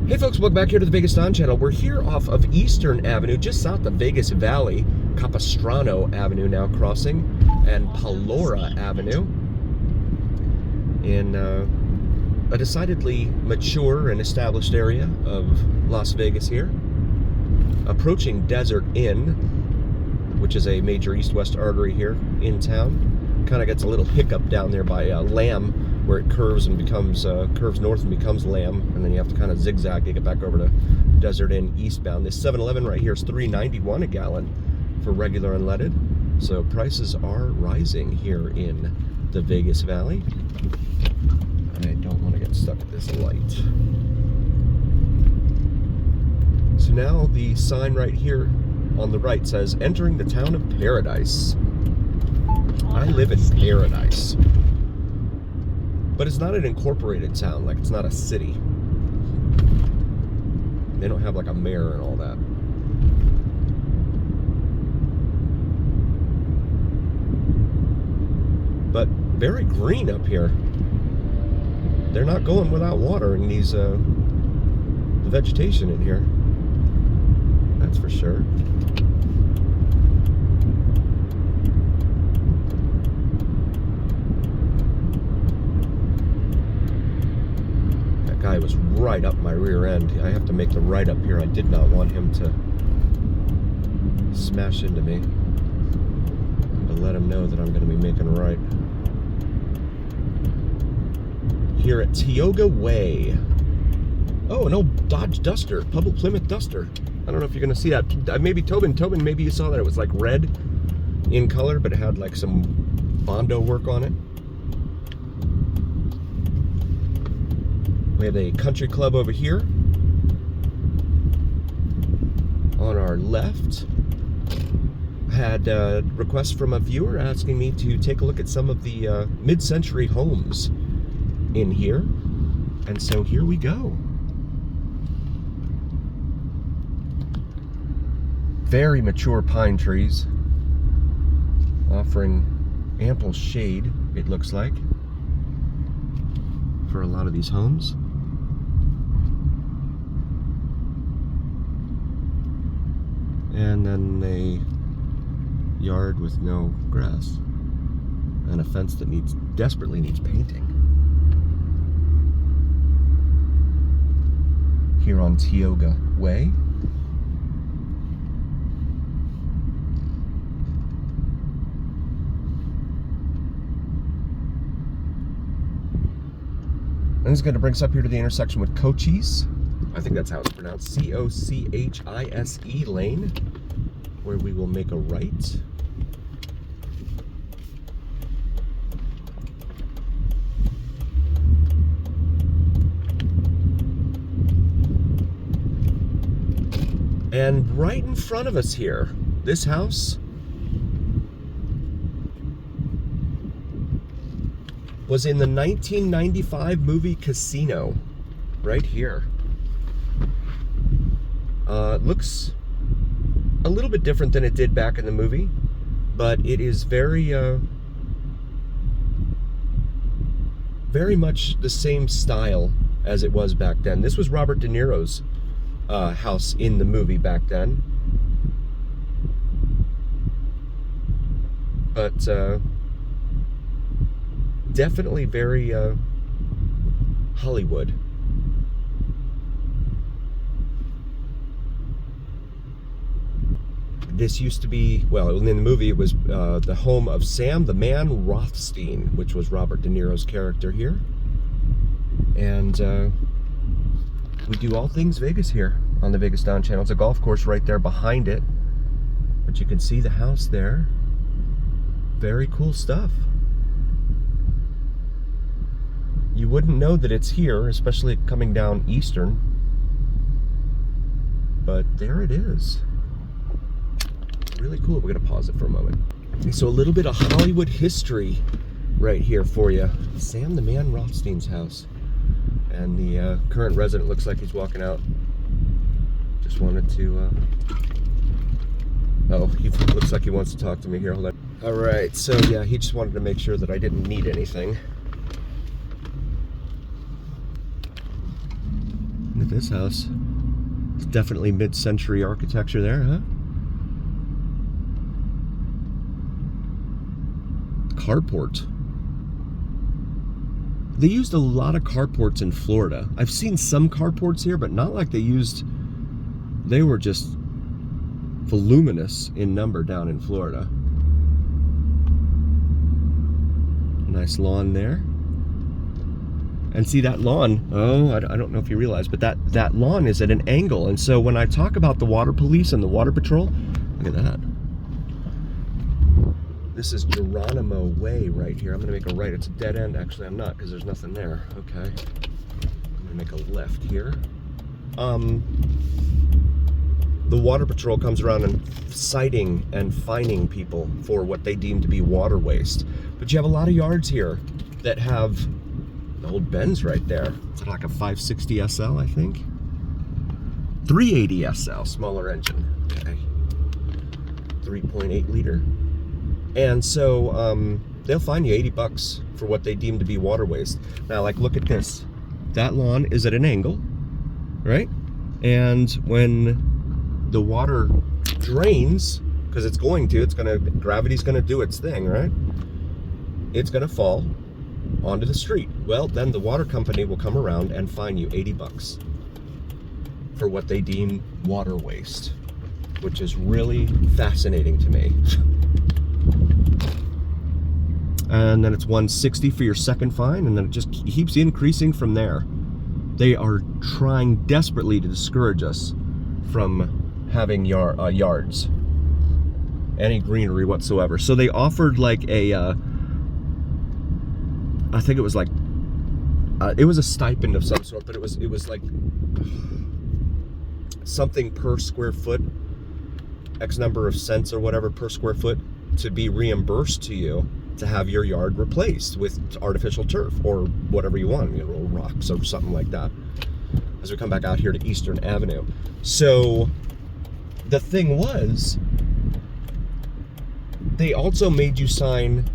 Hey folks, welcome back here to the Vegas Don channel. We're here off of Eastern Avenue, just south of Vegas Valley, Capistrano Avenue now crossing, and Palora Avenue, in a decidedly mature and established area of Las Vegas here. Approaching Desert Inn, which is a major east-west artery here in town. Kind of gets a little hiccup down there by Lamb, where it curves and becomes curves north and becomes Lamb, and then you have to kind of zigzag to get back over to Desert Inn eastbound. This 7-Eleven right here is $3.91 a gallon for regular unleaded, so prices are rising here in the Vegas Valley. I don't want to get stuck at this light. So now the sign right here on the right says, "Entering the town of Paradise." I live in Paradise. But it's not an incorporated town, like it's not a city. They don't have like a mayor and all that. But very green up here. They're not going without watering these, the vegetation in here. That's for sure. Guy was right up my rear end. I have to make the right up here. I did not want him to smash into me. To let him know that I'm going to be making a right. Here at Tioa Way. Oh, an old Dodge Duster, Public Plymouth Duster. I don't know if you're going to see that. Maybe Tobin, maybe you saw that. It was like red in color, but it had like some Bondo work on it. We have a country club over here. On our left, I had a request from a viewer asking me to take a look at some of the mid-century homes in here. And so here we go. Very mature pine trees, offering ample shade, it looks like, for a lot of these homes. And then a yard with no grass, and a fence that desperately needs painting. Here on Tioa Way. And this is going to bring us up here to the intersection with Cochise. I think that's how it's pronounced. C-O-C-H-I-S-E Lane, where we will make a right. And right in front of us here, this house was in the 1995 movie Casino, right here. Looks a little bit different than it did back in the movie, but it is very much the same style as it was back then. This was Robert De Niro's house in the movie back then. But definitely very Hollywood. This used to be, well, in the movie it was the home of Sam the Man Rothstein, which was Robert De Niro's character here. And we do all things Vegas here on the Vegas Don channel. It's a golf course right there behind it, but you can see the house there. Very cool stuff. You wouldn't know that it's here, especially coming down Eastern, but there it is. Really cool. We're gonna pause it for a moment. So a little bit of Hollywood history right here for you. Sam the Man Rothstein's house. And the current resident looks like he's walking out. Just wanted to, oh, he looks like he wants to talk to me here. Hold on. All right, so yeah, he just wanted to make sure that I didn't need anything. at this house. It's definitely mid-century architecture there, huh? Carport. They used a lot of carports in Florida. I've seen some carports here, but not like they used. They were just voluminous in number down in Florida. Nice lawn there. And see that lawn, I don't know if you realize, but that lawn is at an angle. And so when I talk about the water police and the water patrol, look at that. This is Geronimo Way right here. I'm gonna make a right. It's a dead end. Actually, I'm not, because there's nothing there. Okay. I'm gonna make a left here. The water patrol comes around and citing and fining people for what they deem to be water waste. But you have a lot of yards here that have the old Benz right there. It's like a 560 SL, I think. 380 SL, smaller engine. Okay. 3.8 liter. And so they'll fine you $80 for what they deem to be water waste. Now, like, look at this. That lawn is at an angle, right? And when the water drains, because it's gravity's gonna do its thing, right? It's gonna fall onto the street. Well, then the water company will come around and fine you $80 for what they deem water waste, which is really fascinating to me. And then it's $160 for your second fine, and then it just keeps increasing from there. They are trying desperately to discourage us from having yards, any greenery whatsoever. So they offered like a, I think it was like, it was a stipend of some sort, but it was like something per square foot, X number of cents or whatever per square foot, to be reimbursed to you to have your yard replaced with artificial turf or whatever you want, rocks or something like that, as we come back out here to Eastern Avenue. So the thing was, they also made you sign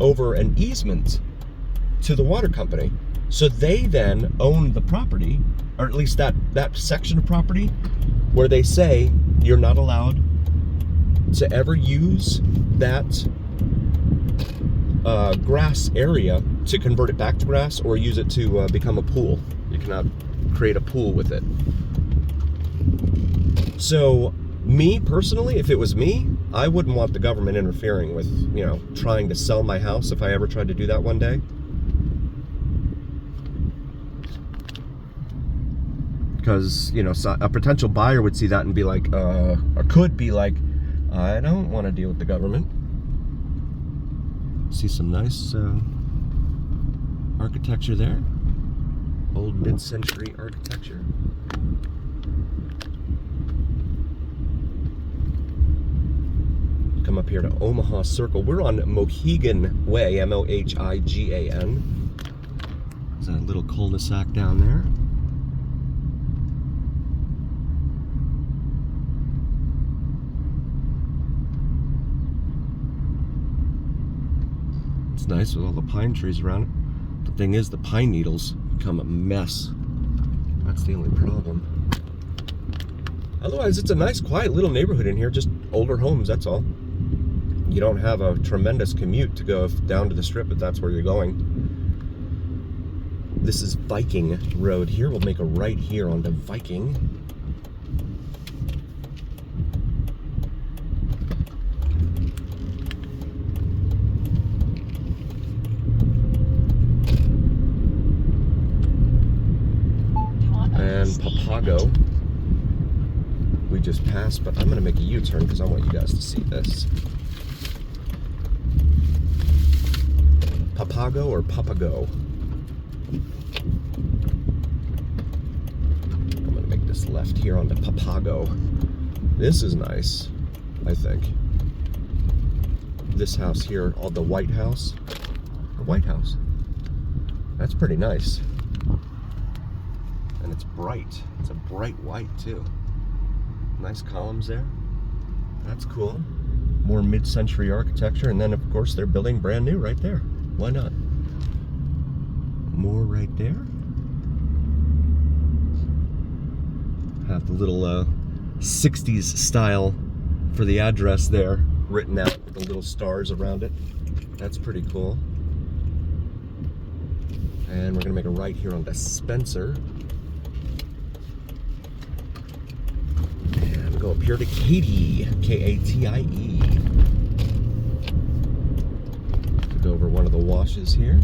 over an easement to the water company. So they then own the property, or at least that section of property where they say you're not allowed to ever use that grass area to convert it back to grass or use it to become a pool. You cannot create a pool with it. So me personally, if it was me, I wouldn't want the government interfering with, trying to sell my house if I ever tried to do that one day. Because, a potential buyer would see that and be like, or could be like, I don't want to deal with the government. See some nice architecture there. Old mid-century architecture. Come up here to Omaha Circle. We're on Mohegan Way, M-O-H-I-G-A-N. There's a little cul-de-sac down there. It's nice with all the pine trees around it. The thing is, the pine needles become a mess. That's the only problem. Otherwise, it's a nice, quiet little neighborhood in here. Just older homes, that's all. You don't have a tremendous commute to go down to the strip if that's where you're going. This is Viking Road here. We'll make a right here onto Viking. And Papago we just passed, but I'm gonna make a U-turn because I want you guys to see this. Papago or Papago? I'm gonna make this left here onto Papago. This is nice, I think. This house here, the White House. The White House. That's pretty nice. And it's bright. It's a bright white too. Nice columns there. That's cool. More mid-century architecture, and then of course they're building brand new right there. Why not? More right there. Got the little 60s style for the address there written out with the little stars around it. That's pretty cool. And we're gonna make a right here on Spencer. And go up here to Katie, K-A-T-I-E. To go over one of the washes here.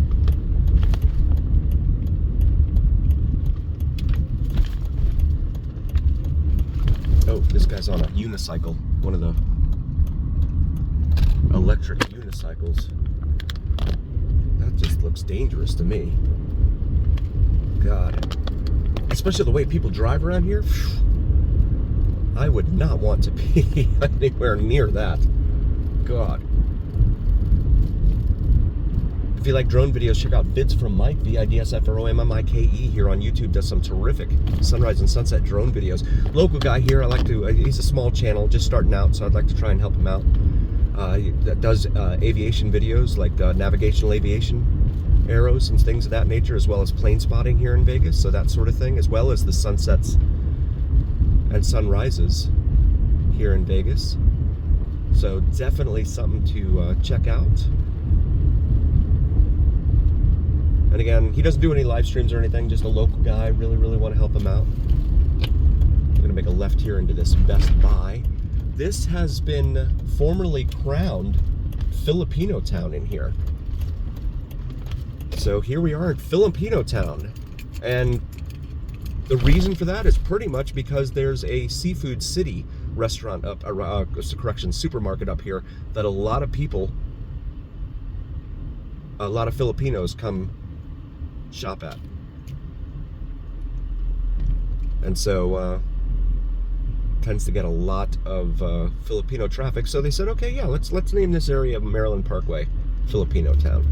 Oh, this guy's on a unicycle, one of the electric unicycles. That just looks dangerous to me. God. Especially the way people drive around here. I would not want to be anywhere near that. God. If you like drone videos, check out Vids from Mike, V-I-D-S-F-R-O-M-M-I-K-E here on YouTube. Does some terrific sunrise and sunset drone videos. Local guy here, I like to, he's a small channel, just starting out, so I'd like to try and help him out. He does aviation videos, like navigational aviation arrows and things of that nature, as well as plane spotting here in Vegas, so that sort of thing, as well as the sunsets and sunrises here in Vegas. So definitely something to check out. And again, he doesn't do any live streams or anything, just a local guy. Really want to help him out. I'm gonna make a left here into this Best Buy. This has been formerly crowned Filipino town in here. So here we are in Filipino town. And the reason for that is pretty much because there's a Seafood City restaurant up, supermarket up here that a lot of Filipinos come shop at. And so tends to get a lot of Filipino traffic. So they said, okay, yeah, let's name this area Maryland Parkway Filipino town.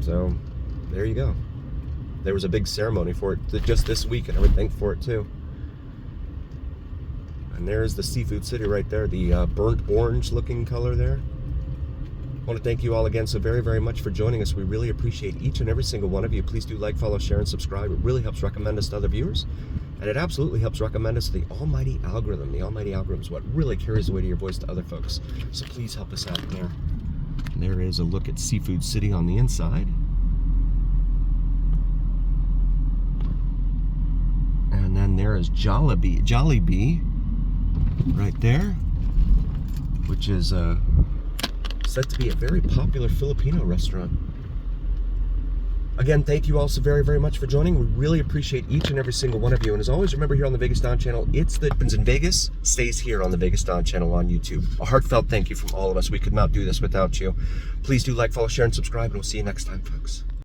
So there you go. There was a big ceremony for it just this week and everything for it too. And there's the Seafood City right there, the burnt orange looking color there. I want to thank you all again so very much for joining us. We really appreciate each and every single one of you. Please do like, follow, share, and subscribe. It really helps recommend us to other viewers. And it absolutely helps recommend us to the almighty algorithm. The almighty algorithm is what really carries the weight of your voice to other folks. So please help us out there. And there is a look at Seafood City on the inside. And then there is Jollibee right there, which is said to be a very popular Filipino restaurant. Again, thank you all so very much for joining. We really appreciate each and every single one of you. And as always, remember here on the Vegas Don channel, it's that happens in Vegas stays here on the Vegas Don channel on YouTube. A heartfelt thank you from all of us. We could not do this without you. Please do like, follow, share, and subscribe, and we'll see you next time, folks.